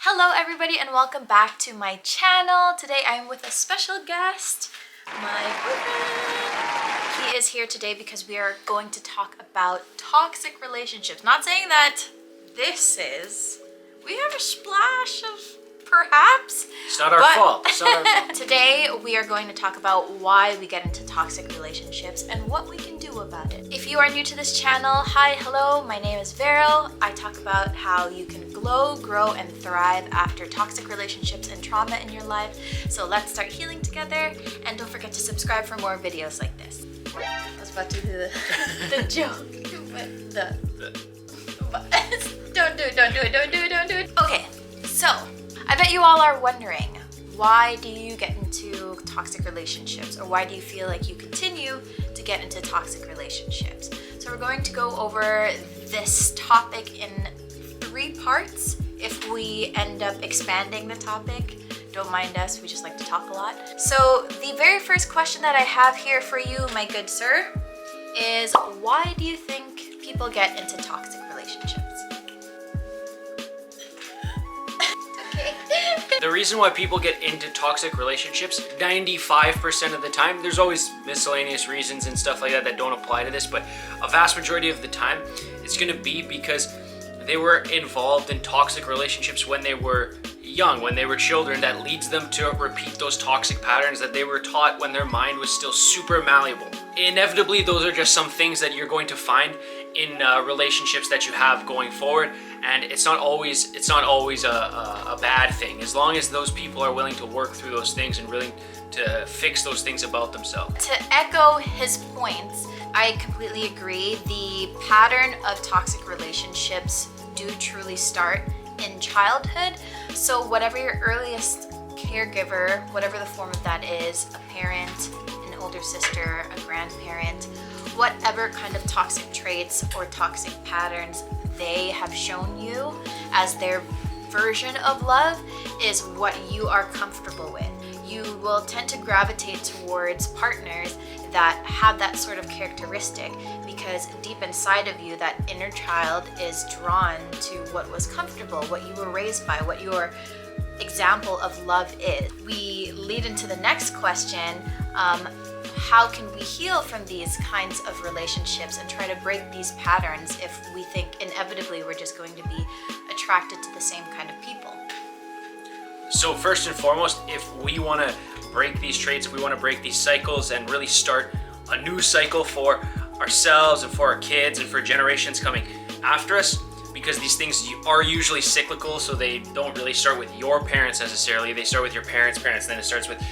Hello everybody and welcome back to my channel. Today I'm with a special guest, my boyfriend. He is here today because we are going to talk about toxic relationships. Not saying that this is. We have a splash of perhaps. It's not our fault. It's not our fault. Today we are going to talk about why we get into toxic relationships and what we can do about it. If you are new to this channel, hi, hello, my name is Vero. I talk about how you can glow, grow, and thrive after toxic relationships and trauma in your life. So let's start healing together, and don't forget to subscribe for more videos like this. I was about to do the joke, but don't do it. Okay, so I bet you all are wondering, why do you get into toxic relationships, or why do you feel like you continue to get into toxic relationships? So we're going to go over this topic in 3 parts. If we end up expanding the topic, don't mind us, we just like to talk a lot. So the very first question that I have here for you, my good sir, is why do you think people get into toxic relationships? The reason why people get into toxic relationships, 95% of the time, there's always miscellaneous reasons and stuff like that that don't apply to this, but a vast majority of the time, it's going to be because they were involved in toxic relationships when they were young, when they were children. That leads them to repeat those toxic patterns that they were taught when their mind was still super malleable. Inevitably, those are just some things that you're going to find in relationships that you have going forward, and it's not always a bad thing, as long as those people are willing to work through those things and willing to fix those things about themselves. To echo his points, I completely agree. The pattern of toxic relationships do truly start in childhood. So whatever your earliest caregiver, whatever the form of that is, a parent, an older sister, a grandparent, whatever kind of toxic traits or toxic patterns they have shown you as their version of love is what you are comfortable with. You will tend to gravitate towards partners that have that sort of characteristic because deep inside of you, that inner child is drawn to what was comfortable, what you were raised by, what your example of love is. We lead into the next question. How can we heal from these kinds of relationships and try to break these patterns if we think inevitably we're just going to be attracted to the same kind of people? So first and foremost, if we want to break these traits, if we want to break these cycles and really start a new cycle for ourselves and for our kids and for generations coming after us, because these things are usually cyclical, so they don't really start with your parents necessarily, they start with your parents' parents, then it starts with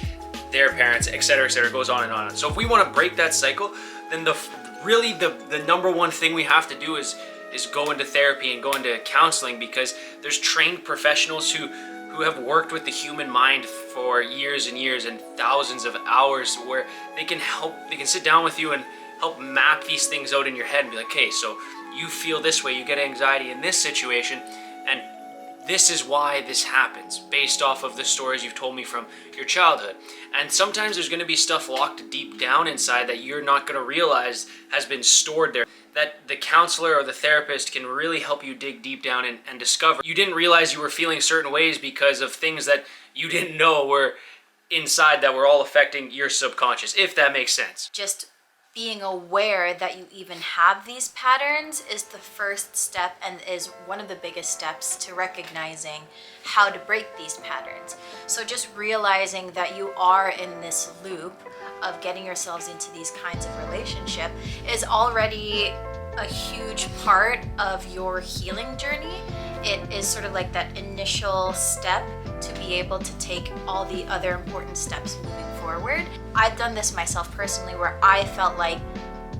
their parents, etc., goes on and on. So if we want to break that cycle, then the number one thing we have to do is go into therapy and go into counseling, because there's trained professionals who have worked with the human mind for years and years and thousands of hours, where they can sit down with you and help map these things out in your head and be like, okay, so you feel this way, you get anxiety in this situation, and this is why this happens, based off of the stories you've told me from your childhood. And sometimes there's going to be stuff locked deep down inside that you're not going to realize has been stored there, that the counselor or the therapist can really help you dig deep down and discover. You didn't realize you were feeling certain ways because of things that you didn't know were inside that were all affecting your subconscious, if that makes sense. Just being aware that you even have these patterns is the first step and is one of the biggest steps to recognizing how to break these patterns. So just realizing that you are in this loop of getting yourselves into these kinds of relationship is already a huge part of your healing journey. It is sort of like that initial step to be able to take all the other important steps moving forward. I've done this myself personally, where I felt like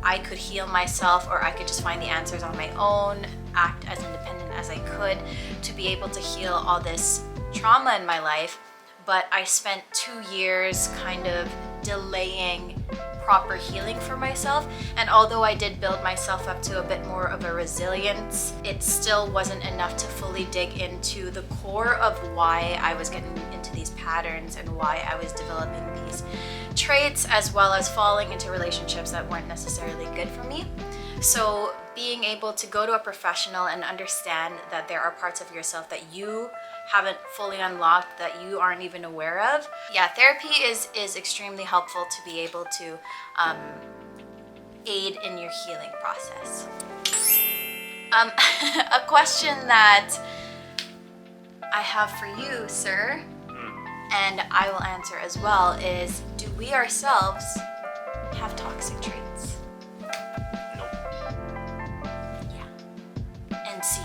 I could heal myself, or I could just find the answers on my own, act as independent as I could to be able to heal all this trauma in my life. But I spent 2 years kind of delaying proper healing for myself, and although I did build myself up to a bit more of a resilience, it still wasn't enough to fully dig into the core of why I was getting into these patterns and why I was developing these traits, as well as falling into relationships that weren't necessarily good for me. So being able to go to a professional and understand that there are parts of yourself that you haven't fully unlocked that you aren't even aware of. Yeah, therapy is extremely helpful to be able to aid in your healing process. A question that I have for you, sir, and I will answer as well, is do we ourselves have toxic traits? Nope. Yeah. And see.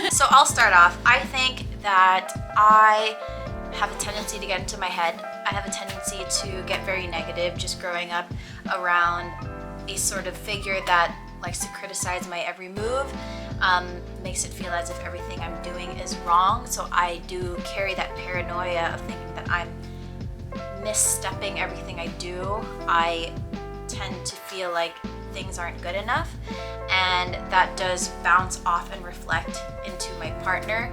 So I'll start off. I think that I have a tendency to get into my head. I have a tendency to get very negative just growing up around a sort of figure that likes to criticize my every move, makes it feel as if everything I'm doing is wrong. So I do carry that paranoia of thinking that I'm misstepping everything I do. I tend to feel like things aren't good enough, and that does bounce off and reflect into my partner,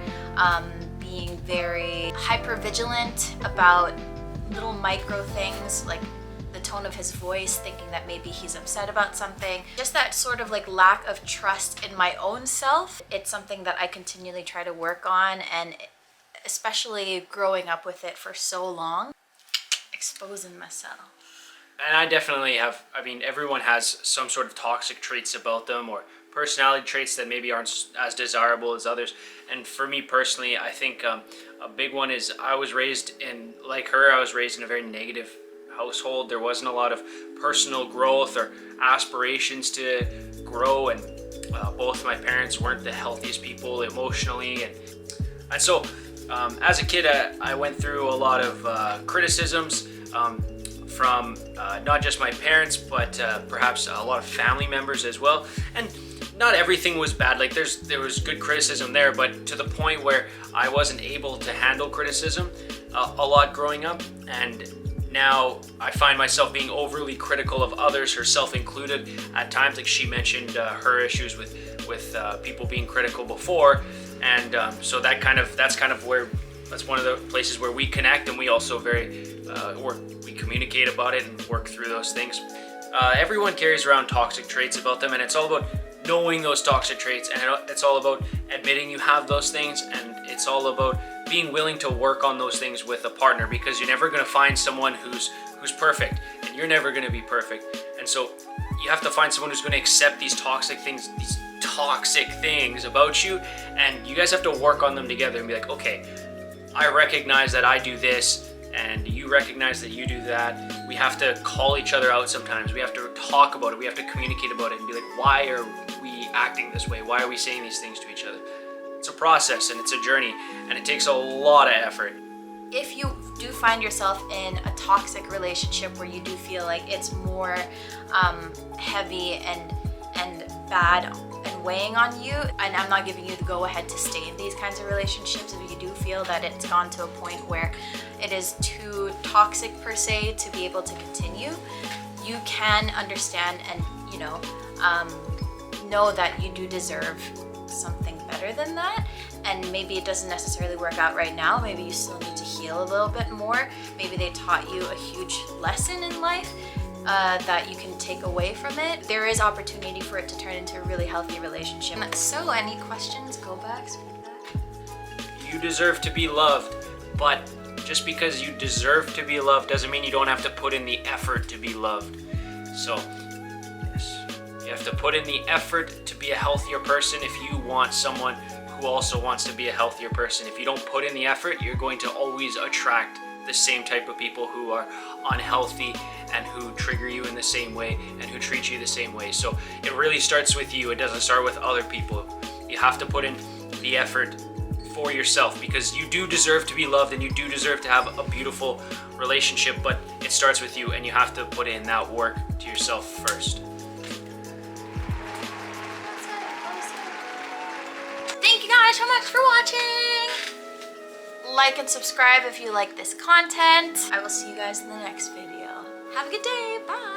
being very hyper vigilant about little micro things like the tone of his voice, thinking that maybe he's upset about something. Just that sort of like lack of trust in my own self. It's something that I continually try to work on, and especially growing up with it for so long, exposing myself. And I definitely have, I mean, everyone has some sort of toxic traits about them or personality traits that maybe aren't as desirable as others. And for me personally, I think a big one is I was raised in, like her, I was raised in a very negative household. There wasn't a lot of personal growth or aspirations to grow, and both my parents weren't the healthiest people emotionally. And so as a kid, I went through a lot of criticisms from not just my parents, but perhaps a lot of family members as well. And not everything was bad. Like there was good criticism there, but to the point where I wasn't able to handle criticism a lot growing up. And now I find myself being overly critical of others, herself included, at times. Like she mentioned her issues with people being critical before, and so that's kind of where, that's one of the places where we connect, and we also we communicate about it and work through those things. Everyone carries around toxic traits about them, and it's all about knowing those toxic traits, and it's all about admitting you have those things, and it's all about being willing to work on those things with a partner, because you're never going to find someone who's perfect, and you're never going to be perfect. And so you have to find someone who's going to accept these toxic things about you, and you guys have to work on them together and be like, okay, I recognize that I do this, and you recognize that you do that. We have to call each other out sometimes. We have to talk about it. We have to communicate about it and be like, why are we acting this way? Why are we saying these things to each other? It's a process, and it's a journey, and it takes a lot of effort. If you do find yourself in a toxic relationship where you do feel like it's more heavy and bad and weighing on you, and I'm not giving you the go-ahead to stay in these kinds of relationships, if you do feel that it's gone to a point where it is too toxic per se to be able to continue, you can understand and know that you do deserve something better than that. And maybe it doesn't necessarily work out right now. Maybe you still need to heal a little bit more. Maybe they taught you a huge lesson in life that you can take away from it. There is opportunity for it to turn into a really healthy relationship. So any questions, go backs, feedback? You deserve to be loved, but just because you deserve to be loved doesn't mean you don't have to put in the effort to be loved. So yes, you have to put in the effort to be a healthier person if you want someone who also wants to be a healthier person. If you don't put in the effort, you're going to always attract the same type of people who are unhealthy and who trigger you in the same way and who treat you the same way. So it really starts with you. It doesn't start with other people. You have to put in the effort for yourself, because you do deserve to be loved and you do deserve to have a beautiful relationship, but it starts with you, and you have to put in that work to yourself first. Thank you guys so much for watching. Like and subscribe if you like this content. I will see you guys in the next video. Have a good day. Bye.